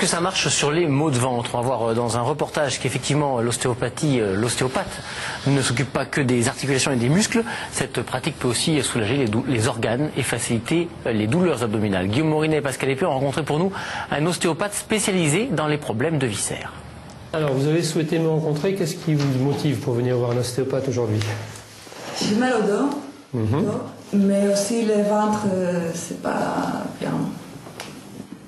que ça marche sur les maux de ventre? On va voir dans un reportage qu'effectivement l'ostéopathie, l'ostéopathe ne s'occupe pas que des articulations et des muscles. Cette pratique peut aussi soulager les organes et faciliter les douleurs abdominales. Guillaume Morinet et Pascal Épée ont rencontré pour nous un ostéopathe spécialisé dans les problèmes de viscères. Alors, vous avez souhaité me rencontrer. Qu'est-ce qui vous motive pour venir voir un ostéopathe aujourd'hui? J'ai mal au dos, mais aussi le ventre, c'est pas bien.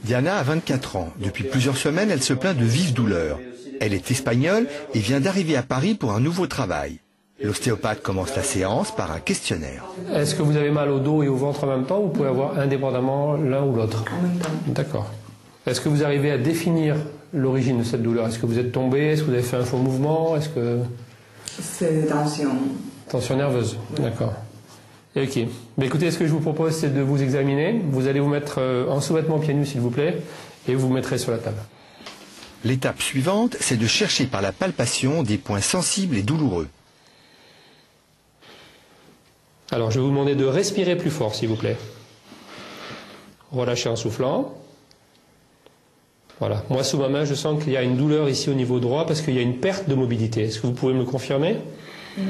Diana a 24 ans. Depuis plusieurs semaines, elle se plaint de vives douleurs. Elle est espagnole et vient d'arriver à Paris pour un nouveau travail. L'ostéopathe commence la séance par un questionnaire. Est-ce que vous avez mal au dos et au ventre en même temps ou vous pouvez avoir indépendamment l'un ou l'autre? En même temps. D'accord. Est-ce que vous arrivez à définir l'origine de cette douleur? Est-ce que vous êtes tombé? Est-ce que vous avez fait un faux mouvement? Est-ce que... C'est tension. Tension nerveuse, d'accord. Ok. Mais écoutez, ce que je vous propose, c'est de vous examiner. Vous allez vous mettre en sous-vêtements pieds nus, s'il vous plaît, et vous vous mettrez sur la table. L'étape suivante, c'est de chercher par la palpation des points sensibles et douloureux. Alors, je vais vous demander de respirer plus fort, s'il vous plaît. Relâchez en soufflant. Voilà. Moi, sous ma main, je sens qu'il y a une douleur ici au niveau droit parce qu'il y a une perte de mobilité. Est-ce que vous pouvez me le confirmer? Oui.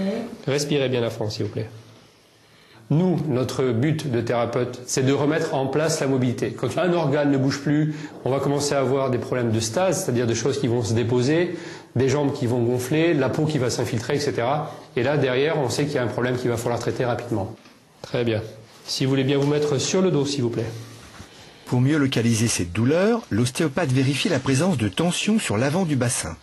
Respirez bien à fond, s'il vous plaît. Nous, notre but de thérapeute, c'est de remettre en place la mobilité. Quand un organe ne bouge plus, on va commencer à avoir des problèmes de stase, c'est-à-dire des choses qui vont se déposer, des jambes qui vont gonfler, la peau qui va s'infiltrer, etc. Et là, derrière, on sait qu'il y a un problème qu'il va falloir traiter rapidement. Très bien. Si vous voulez bien vous mettre sur le dos, s'il vous plaît. Pour mieux localiser cette douleur, l'ostéopathe vérifie la présence de tension sur l'avant du bassin.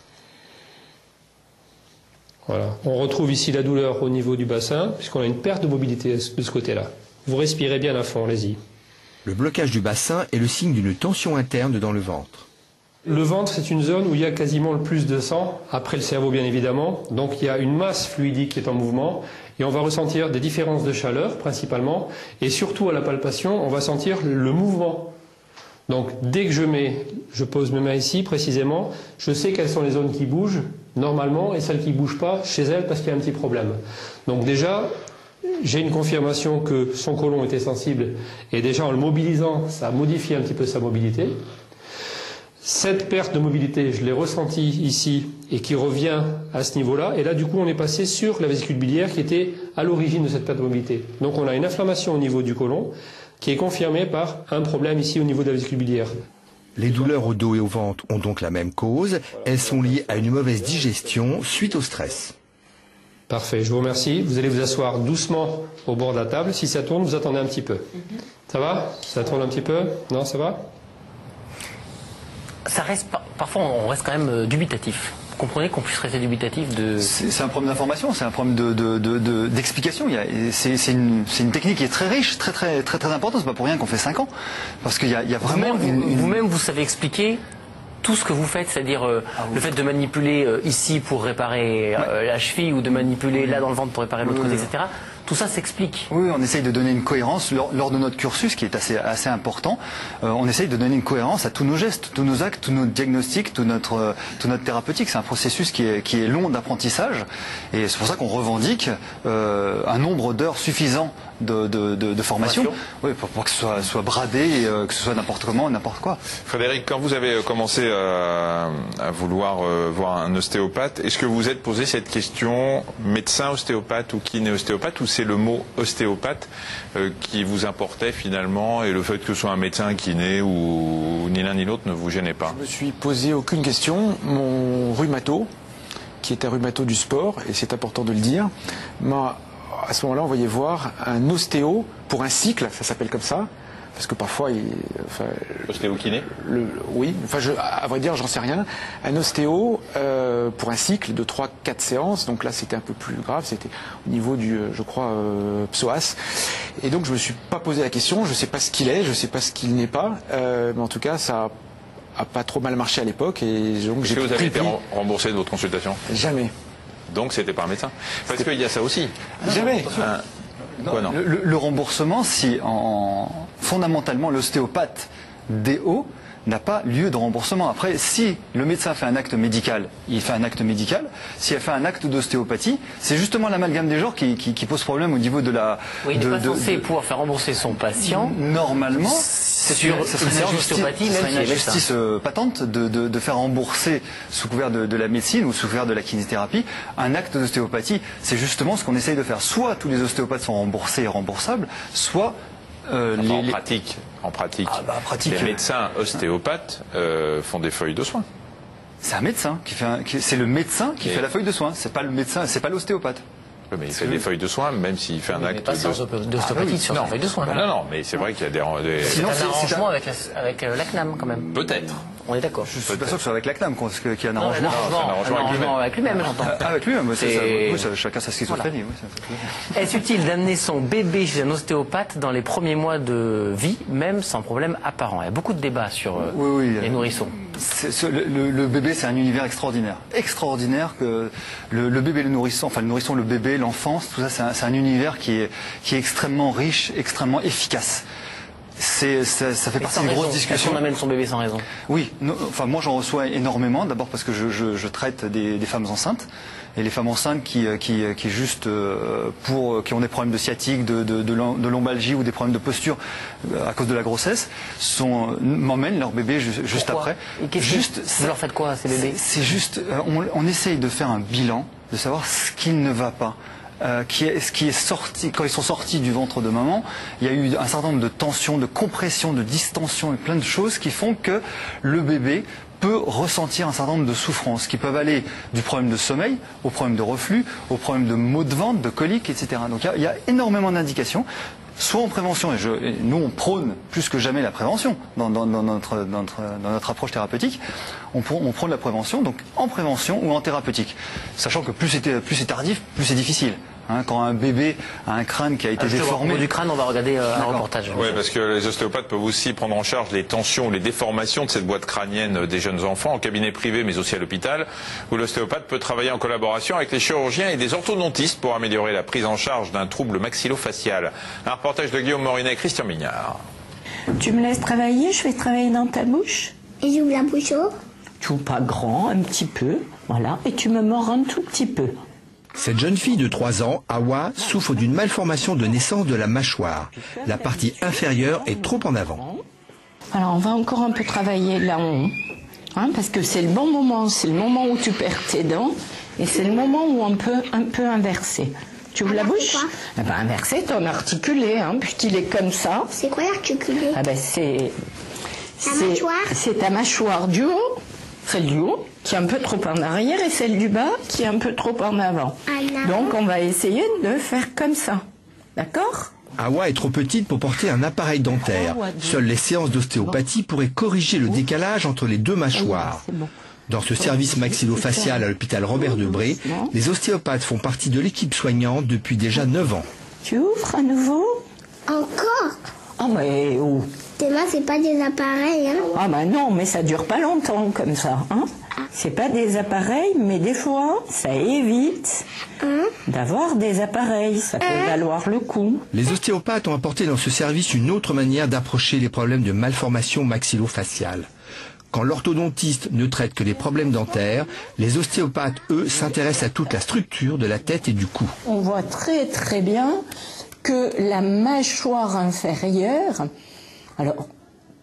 Voilà. On retrouve ici la douleur au niveau du bassin, puisqu'on a une perte de mobilité de ce côté-là. Vous respirez bien à fond, allez-y. Le blocage du bassin est le signe d'une tension interne dans le ventre. Le ventre, c'est une zone où il y a quasiment le plus de sang, après le cerveau bien évidemment. Donc il y a une masse fluidique qui est en mouvement, et on va ressentir des différences de chaleur principalement, et surtout à la palpation, on va sentir le mouvement. Donc dès que je pose mes mains ici précisément, je sais quelles sont les zones qui bougent normalement et celles qui ne bougent pas chez elle parce qu'il y a un petit problème. Donc déjà, j'ai une confirmation que son côlon était sensible et déjà en le mobilisant, ça modifie un petit peu sa mobilité. Cette perte de mobilité, je l'ai ressentie ici et qui revient à ce niveau-là. Et là, du coup, on est passé sur la vésicule biliaire qui était à l'origine de cette perte de mobilité. Donc on a une inflammation au niveau du côlon qui est confirmée par un problème ici au niveau de la vésicule biliaire. Les douleurs au dos et au ventre ont donc la même cause. Elles sont liées à une mauvaise digestion suite au stress. Parfait, je vous remercie. Vous allez vous asseoir doucement au bord de la table. Si ça tourne, vous attendez un petit peu. Ça va? Ça tourne un petit peu? Non, ça va? Ça reste, parfois on reste quand même dubitatif. Vous comprenez qu'on puisse rester dubitatif de... C'est un problème d'information, c'est un problème d'explication. C'est une technique qui est très riche, très importante. C'est pas pour rien qu'on fait 5 ans. Parce qu'il y a vraiment... Vous-même, vous savez expliquer tout ce que vous faites, c'est-à-dire le fait de manipuler ici pour réparer la cheville ou de manipuler là dans le ventre pour réparer l'autre côté, etc. Tout ça s'explique. Oui, on essaye de donner une cohérence lors de notre cursus, qui est assez important. On essaye de donner une cohérence à tous nos gestes, tous nos actes, tous nos diagnostics, tout notre thérapeutique. C'est un processus qui est long d'apprentissage, et c'est pour ça qu'on revendique un nombre d'heures suffisant de formation, oui, pour que ce soit bradé, que ce soit n'importe comment, n'importe quoi. Frédéric, quand vous avez commencé à vouloir voir un ostéopathe, est-ce que vous vous êtes posé cette question, médecin ostéopathe ou kiné-ostéopathe, ou c'est le mot ostéopathe qui vous importait finalement, et le fait que ce soit un médecin, un kiné ou ni l'un ni l'autre ne vous gênait pas? Je me suis posé aucune question. Mon rhumato, qui était un rhumato du sport, et c'est important de le dire, m'a à ce moment-là envoyé voir un ostéo pour un cycle, ça s'appelle comme ça, parce que parfois... Ostéo-kiné? Oui, enfin, à vrai dire, j'en sais rien. Un ostéo pour un cycle de 3-4 séances, donc là c'était un peu plus grave, c'était au niveau du, je crois, psoas. Et donc je me suis pas posé la question, je sais pas ce qu'il est, je sais pas ce qu'il n'est pas, mais en tout cas ça a pas trop mal marché à l'époque. Et donc est-ce que vous avez été remboursé de votre consultation? Jamais. Donc c'était pas un médecin? Parce qu'il y a ça aussi. Jamais. Non, non. Le remboursement, si fondamentalement l'ostéopathe DO n'a pas lieu de remboursement. Après, si le médecin fait un acte médical, il fait un acte médical. Si elle fait un acte d'ostéopathie, c'est justement l'amalgame des genres qui pose problème au niveau de la... Oui, il n'est pas censé pouvoir faire rembourser son patient. Normalement, ça serait une injustice patente de faire rembourser sous couvert de la médecine ou sous couvert de la kinésithérapie un acte d'ostéopathie. C'est justement ce qu'on essaye de faire. Soit tous les ostéopathes sont remboursés et remboursables, soit... En pratique, les médecins ostéopathes font des feuilles de soins. C'est un médecin c'est le médecin qui fait la feuille de soins. C'est pas le médecin, c'est pas l'ostéopathe. Mais il fait des feuilles de soins, même s'il fait un acte d'ostéopathie sur une feuille de soins. Non, mais c'est vrai qu'il y a des... C'est un arrangement avec la CNAM quand même. Peut-être. On est d'accord. Je suis pas sûr que ce soit avec la CNAM qu'il y a un arrangement. Un arrangement avec lui-même, j'entends. Avec lui-même, chacun sa schizophrénie. Est-ce utile d'amener son bébé chez un ostéopathe dans les premiers mois de vie, même sans problème apparent? Il y a beaucoup de débats sur les nourrissons. Le bébé, c'est un univers extraordinaire. Extraordinaire que le bébé, le nourrisson, enfin le nourrisson, le bébé, l'enfance, tout ça, c'est un univers qui est extrêmement riche, extrêmement efficace. Ça fait partie d'une grosse discussion. Est-ce qu'on amène son bébé sans raison? Oui, enfin moi j'en reçois énormément. D'abord parce que je traite des femmes enceintes. Et les femmes enceintes qui ont des problèmes de sciatique, de lombalgie ou des problèmes de posture à cause de la grossesse, m'emmènent leur bébé juste après. Et vous leur faites quoi à ces bébés? C'est juste, on essaye de faire un bilan, de savoir ce qui ne va pas. Ce qui est sorti, quand ils sont sortis du ventre de maman, il y a eu un certain nombre de tensions, de compressions, de distensions et plein de choses qui font que le bébé peut ressentir un certain nombre de souffrances qui peuvent aller du problème de sommeil au problème de reflux, au problème de maux de ventre, de coliques, etc. Donc il y a énormément d'indications, soit en prévention, et nous on prône plus que jamais la prévention dans notre approche thérapeutique, on prône la prévention, donc en prévention ou en thérapeutique, sachant que plus c'est tardif, plus c'est difficile. Quand un bébé a un crâne qui a été déformé... Du crâne, on va regarder un reportage. Oui, parce que les ostéopathes peuvent aussi prendre en charge les tensions ou les déformations de cette boîte crânienne des jeunes enfants en cabinet privé, mais aussi à l'hôpital, où l'ostéopathe peut travailler en collaboration avec les chirurgiens et des orthodontistes pour améliorer la prise en charge d'un trouble maxillo-facial. Un reportage de Guillaume Morinet et Christian Mignard. Tu me laisses travailler, je vais travailler dans ta bouche. Et j'ouvre la bouche. Tu ouvres pas grand, un petit peu, voilà, et tu me mords un tout petit peu. Cette jeune fille de 3 ans, Awa, souffre d'une malformation de naissance de la mâchoire. La partie inférieure est trop en avant. Alors on va encore un peu travailler là en haut, parce que c'est le bon moment, c'est le moment où tu perds tes dents, et c'est le moment où on peut un peu inverser. Tu ouvres la bouche? Eh ben, inverser, ton articulé, puisqu'il est comme ça. C'est quoi l'articulé? Ah ben c'est ta mâchoire du haut, celle du haut, qui est un peu trop en arrière, et celle du bas, qui est un peu trop en avant. Donc on va essayer de faire comme ça. D'accord? Awa est trop petite pour porter un appareil dentaire. Seules les séances d'ostéopathie pourraient corriger le décalage entre les deux mâchoires. Dans ce service maxillo-facial à l'hôpital Robert Debré, les ostéopathes font partie de l'équipe soignante depuis déjà 9 ans. Tu ouvres à nouveau? Encore? Ah mais où? Tes mains, c'est pas des appareils, Ah bah non, mais ça dure pas longtemps comme ça, C'est pas des appareils, mais des fois, ça évite d'avoir des appareils. Ça peut valoir le coup. Les ostéopathes ont apporté dans ce service une autre manière d'approcher les problèmes de malformation maxillo-faciale. Quand l'orthodontiste ne traite que les problèmes dentaires, les ostéopathes, eux, s'intéressent à toute la structure de la tête et du cou. On voit très très bien que la mâchoire inférieure,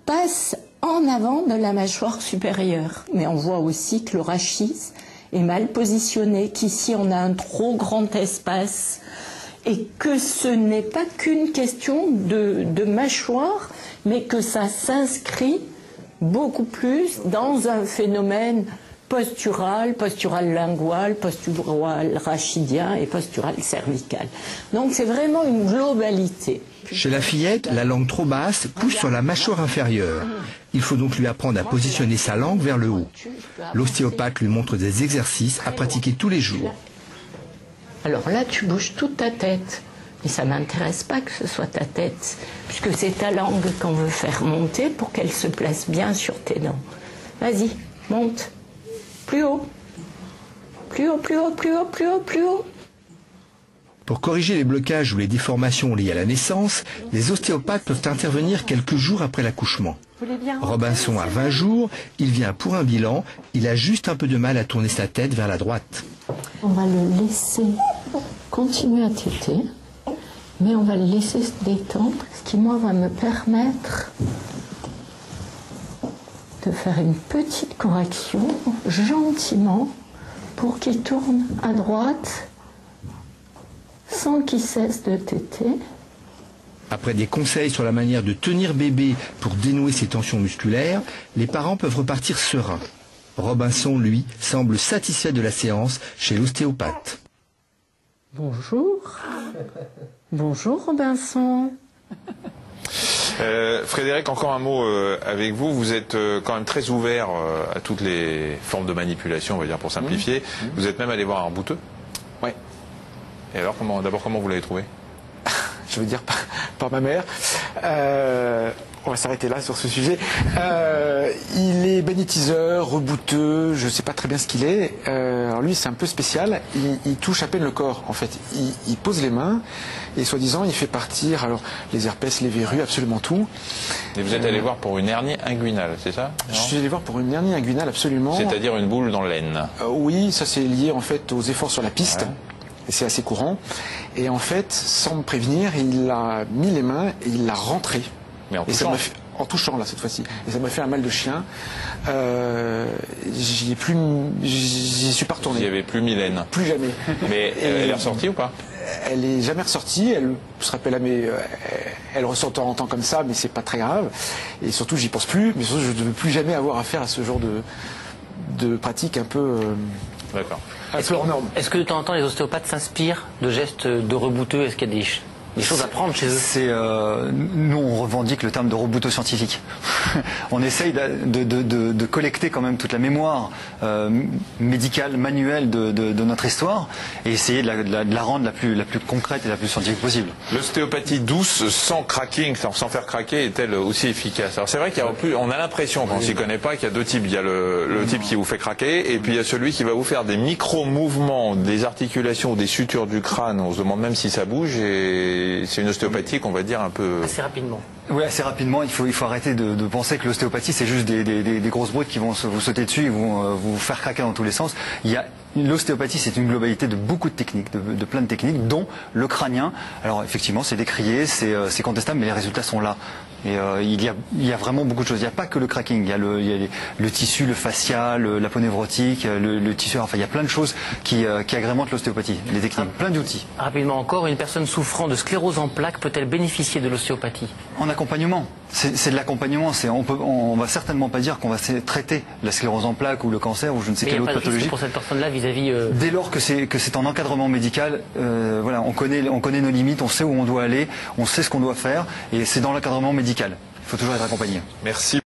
passe en avant de la mâchoire supérieure. Mais on voit aussi que le rachis est mal positionné, qu'ici on a un trop grand espace et que ce n'est pas qu'une question de mâchoire, mais que ça s'inscrit beaucoup plus dans un phénomène postural lingual, postural rachidien et postural cervical. Donc c'est vraiment une globalité. Chez la fillette, la langue trop basse pousse sur la mâchoire inférieure. Il faut donc lui apprendre à positionner sa langue vers le haut. L'ostéopathe lui montre des exercices à pratiquer tous les jours. Alors là, tu bouges toute ta tête. Mais ça ne m'intéresse pas que ce soit ta tête, puisque c'est ta langue qu'on veut faire monter pour qu'elle se place bien sur tes dents. Vas-y, monte. Plus haut. Plus haut, plus haut, plus haut, plus haut, plus haut. Pour corriger les blocages ou les déformations liées à la naissance, les ostéopathes peuvent intervenir quelques jours après l'accouchement. Robinson a 20 jours, il vient pour un bilan, il a juste un peu de mal à tourner sa tête vers la droite. On va le laisser continuer à téter, mais on va le laisser se détendre, ce qui moi va me permettre de faire une petite correction gentiment pour qu'il tourne à droite sans qu'il cesse de téter. Après des conseils sur la manière de tenir bébé pour dénouer ses tensions musculaires, les parents peuvent repartir sereins. Robinson, lui, semble satisfait de la séance chez l'ostéopathe. Bonjour. Bonjour Robinson. Frédéric, encore un mot avec vous. Vous êtes quand même très ouvert à toutes les formes de manipulation, on va dire pour simplifier. Vous êtes même allé voir un rebouteux. Ouais. Et alors, comment vous l'avez trouvé? Je veux dire par ma mère. On va s'arrêter là sur ce sujet. Il est magnétiseur, rebouteux, je ne sais pas très bien ce qu'il est. Alors lui, c'est un peu spécial. Il touche à peine le corps, en fait. Il pose les mains et soi-disant, il fait partir alors les herpès, les verrues, absolument tout. Et vous êtes allé voir pour une hernie inguinale, c'est ça? Je suis allé voir pour une hernie inguinale, absolument. C'est-à-dire une boule dans l'aine. Oui, ça c'est lié en fait aux efforts sur la piste. Ouais. Et c'est assez courant. Et en fait, sans me prévenir, il a mis les mains et il l'a rentré. Mais en touchant. En touchant là cette fois-ci. Et ça m'a fait un mal de chien. J'y suis pas retourné. Il n'y avait plus Mylène. Plus jamais. Mais elle est ressortie ou pas? Elle est jamais ressortie. Elle se rappelle à elle ressort de temps en temps comme ça, mais c'est pas très grave. Et surtout, j'y pense plus. Mais surtout, je ne veux plus jamais avoir affaire à ce genre de pratique un peu. D'accord. Est-ce que de temps en temps les ostéopathes s'inspirent de gestes de rebouteux? Est-ce qu'il y a des choses à prendre chez eux? Nous, on revendique le terme de rebouteux scientifique. On essaye de collecter quand même toute la mémoire médicale, manuelle de notre histoire et essayer de la rendre la plus concrète et la plus scientifique possible. L'ostéopathie douce, sans cracking, sans faire craquer, est-elle aussi efficace? Alors c'est vrai qu'on a l'impression, quand on s'y connaît pas, qu'il y a deux types. Il y a le type qui vous fait craquer et puis il y a celui qui va vous faire des micro-mouvements des articulations ou des sutures du crâne. On se demande même si ça bouge et c'est une ostéopathie qu'on va dire un peu... Assez rapidement. Oui, assez rapidement. Il faut arrêter de penser que l'ostéopathie, c'est juste des grosses brutes qui vont vous sauter dessus, ils vont vous faire craquer dans tous les sens. L'ostéopathie, c'est une globalité de beaucoup de techniques, de plein de techniques, dont le crânien. Alors effectivement, c'est décrié, c'est contestable, mais les résultats sont là. Et il y a vraiment beaucoup de choses. Il n'y a pas que le cracking. Il y a le tissu, le fascial, l'aponeurotique, le tissu. Enfin, il y a plein de choses qui agrémentent l'ostéopathie, les techniques, plein d'outils. Rapidement encore, une personne souffrant de sclérose en plaques peut-elle bénéficier de l'ostéopathie? En accompagnement. C'est de l'accompagnement. On va certainement pas dire qu'on va traiter la sclérose en plaques ou le cancer ou je ne sais quelle autre pathologie. Pour cette personne-là vis-à-vis. Dès lors que c'est en encadrement médical, voilà, on connaît nos limites, on sait où on doit aller, on sait ce qu'on doit faire et c'est dans l'encadrement médical. Il faut toujours être accompagné. Merci.